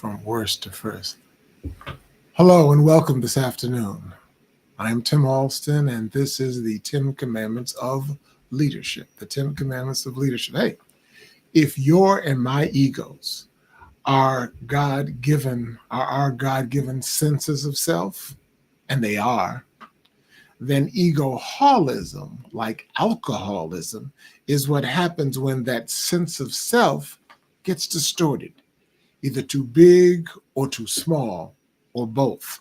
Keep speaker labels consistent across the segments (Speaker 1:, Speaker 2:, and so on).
Speaker 1: from worst to first. Hello and welcome this afternoon. I'm Tim Alston, and this is the 10 Commandments of Leadership. The 10 Commandments of Leadership. Hey, if your and my egos are God-given, are our God-given senses of self, and they are, then egoholism, like alcoholism, is what happens when that sense of self gets distorted, either too big or too small, or both.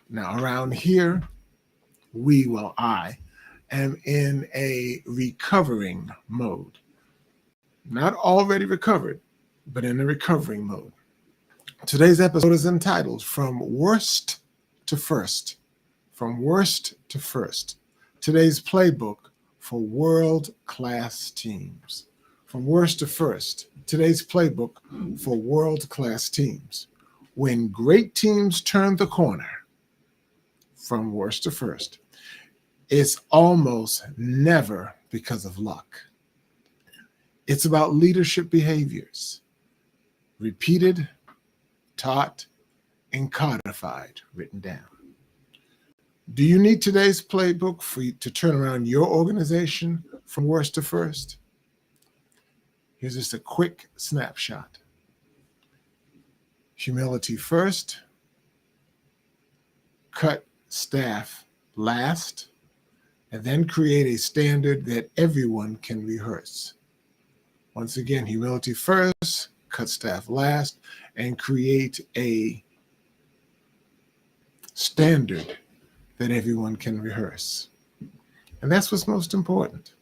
Speaker 1: Now, around here, I am in a recovering mode. Not already recovered, but in a recovering mode. Today's episode is entitled From Worst to First. From Worst to First. Today's playbook for world-class teams. From worst to first. Today's playbook for world-class teams. When great teams turn the corner, from worst to first, it's almost never because of luck. It's about leadership behaviors, repeated, taught, and codified, written down. Do you need today's playbook for you to turn around your organization from worst to first? Here's just a quick snapshot. Humility first, cut staff last, and then create a standard that everyone can rehearse. Once again, humility first, cut staff last, and create a standard that everyone can rehearse. And that's what's most important.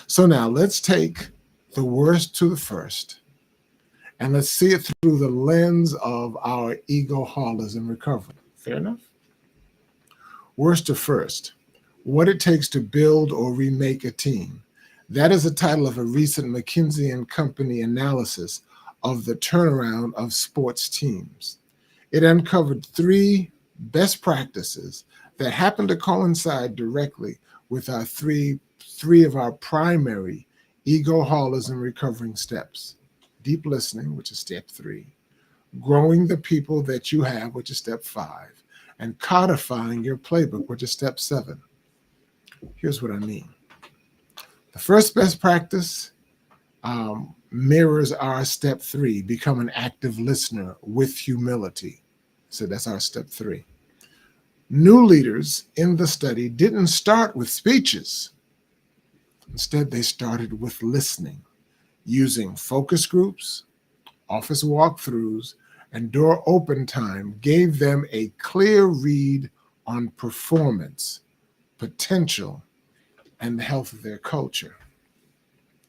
Speaker 1: So now let's take the worst to the first, and let's see it through the lens of our egoholism recovery. Fair enough? Worst to first, what it takes to build or remake a team. That is the title of a recent McKinsey & Company analysis of the turnaround of sports teams. It uncovered 3 best practices that happen to coincide directly with our three of our primary egoholism recovering steps. Deep listening, which is step 3. Growing the people that you have, which is step 5. And codifying your playbook, which is step 7. Here's what I mean. The first best practice mirrors our step 3, become an active listener with humility. So that's our step 3. New leaders in the study didn't start with speeches. Instead, they started with listening, using focus groups, office walkthroughs, and door open time gave them a clear read on performance, potential, and the health of their culture.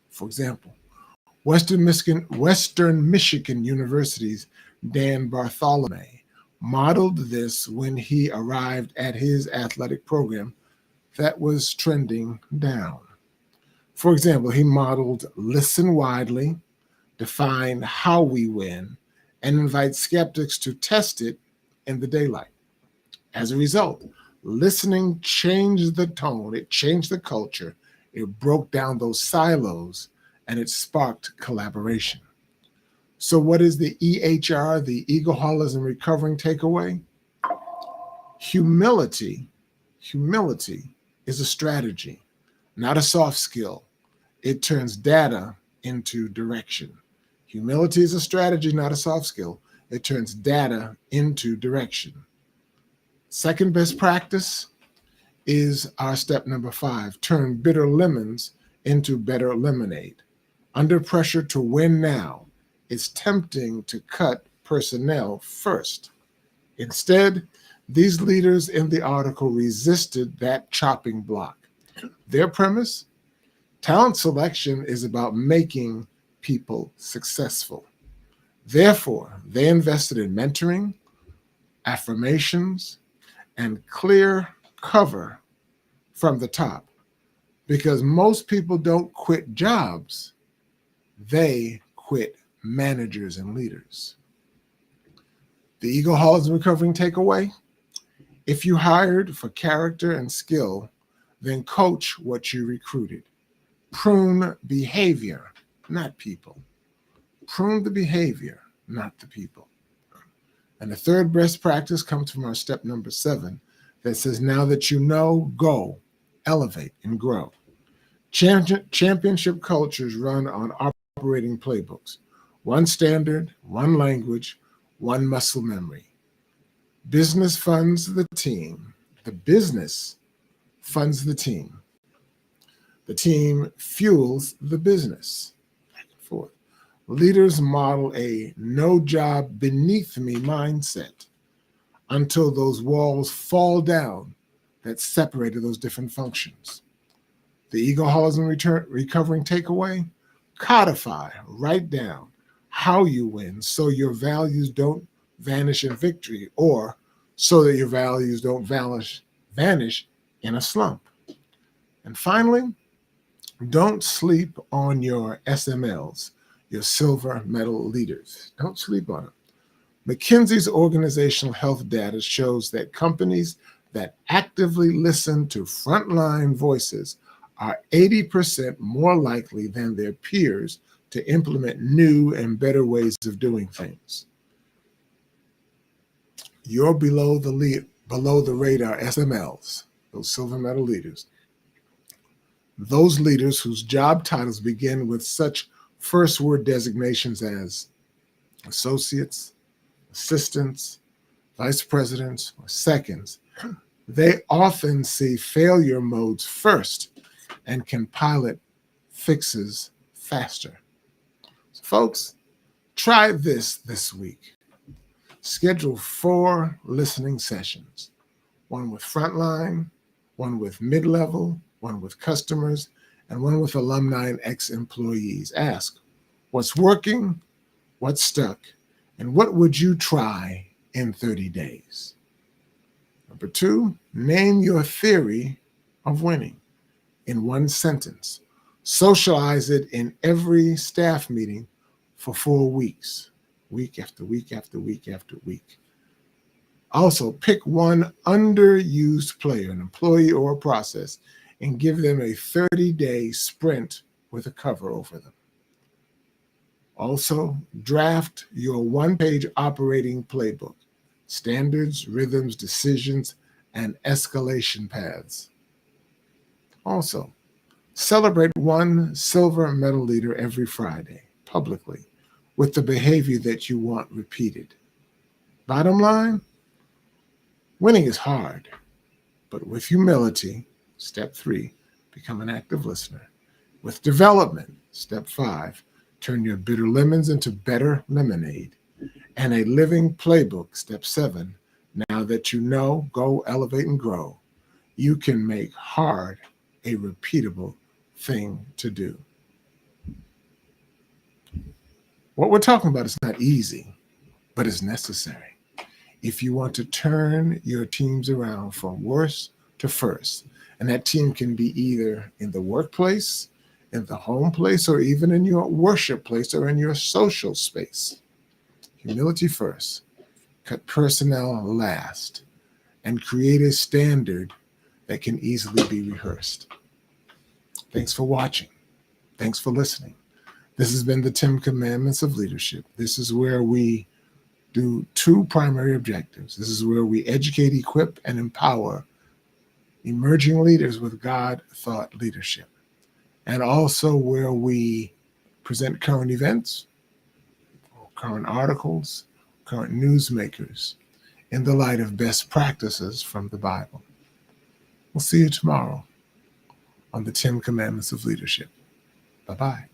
Speaker 1: For example, Western Michigan University's Dan Bartholomew modeled this when he arrived at his athletic program that was trending down. For example, he modeled listen widely, define how we win, and invite skeptics to test it in the daylight. As a result, listening changed the tone, it changed the culture, it broke down those silos, and it sparked collaboration. So what is the EHR, the egoholism recovering takeaway? Humility is a strategy, not a soft skill. It turns data into direction. Humility is a strategy, not a soft skill. It turns data into direction. Second best practice is our step number 5, turn bitter lemons into better lemonade. Under pressure to win now, it's tempting to cut personnel first. Instead, these leaders in the article resisted that chopping block. Their premise? Talent selection is about making people successful. Therefore, they invested in mentoring, affirmations, and clear cover from the top. Because most people don't quit jobs, they quit managers and leaders. The egoholism recovering takeaway? If you hired for character and skill, then coach what you recruited. Prune behavior, not people. Prune the behavior, not the people. And the third best practice comes from our step number 7 that says, now that you know, go, elevate, and grow. Championship cultures run on operating playbooks. One standard, one language, one muscle memory. Business funds the team. The business funds the team. The team fuels the business. Back and forth. Leaders model a no job beneath me mindset until those walls fall down that separated those different functions. The egoholism recovering takeaway: codify, write down how you win so your values don't vanish in victory, or so that your values don't vanish in a slump. And finally, don't sleep on your SMLs, your silver medal leaders. Don't sleep on them. McKinsey's organizational health data shows that companies that actively listen to frontline voices are 80% more likely than their peers to implement new and better ways of doing things. Your below the radar SMLs, those silver medal leaders, those leaders whose job titles begin with such first word designations as associates, assistants, vice presidents, or seconds, they often see failure modes first and can pilot fixes faster. So folks, try this week. Schedule 4 listening sessions, one with frontline, one with mid-level, one with customers, and one with alumni and ex-employees. Ask, what's working, what's stuck, and what would you try in 30 days? Number 2, name your theory of winning in one sentence. Socialize it in every staff meeting for 4 weeks, week after week after week after week. Also, pick one underused player, an employee or a process, and give them a 30-day sprint with a cover over them. Also, draft your one-page operating playbook, standards, rhythms, decisions, and escalation paths. Also, celebrate one silver medal leader every Friday, publicly, with the behavior that you want repeated. Bottom line, winning is hard, but with humility, step 3, become an active listener. With development, step 5, turn your bitter lemons into better lemonade. And a living playbook, step 7, now that you know, go, elevate, and grow, you can make hard a repeatable thing to do. What we're talking about is not easy, but it's necessary. If you want to turn your teams around from worst to first, and that team can be either in the workplace, in the home place, or even in your worship place or in your social space. Humility first, cut personnel last, and create a standard that can easily be rehearsed. Thanks for watching. Thanks for listening. This has been the 10 Commandments of Leadership. This is where we do 2 primary objectives. This is where we educate, equip, and empower emerging leaders with God-thought leadership. And also where we present current events, current articles, current newsmakers in the light of best practices from the Bible. We'll see you tomorrow on the 10 Commandments of Leadership. Bye-bye.